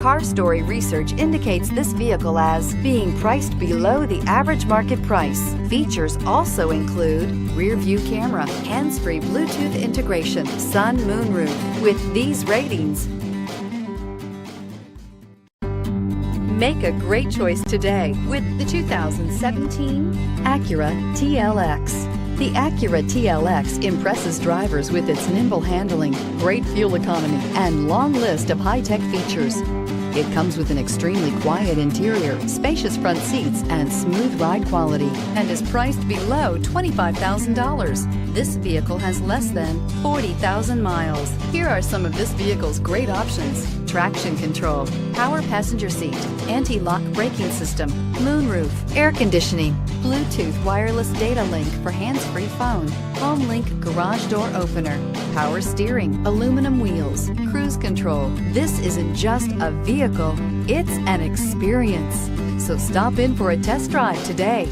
Car Story research indicates this vehicle as being priced below the average market price. Features also include rear view camera, hands-free Bluetooth integration, sun moonroof. With these ratings, make a great choice today with the 2017 Acura TLX. The Acura TLX impresses drivers with its nimble handling, great fuel economy, and long list of high-tech features. It comes with an extremely quiet interior, spacious front seats, and smooth ride quality, and is priced below $25,000. This vehicle has less than 40,000 miles. Here are some of this vehicle's great options: traction control, power passenger seat, anti-lock braking system, moonroof, air conditioning, Bluetooth wireless data link for hands-free phone, home link garage door opener, power steering, aluminum wheels, cruise control. This isn't just a vehicle, it's an experience. So stop in for a test drive today.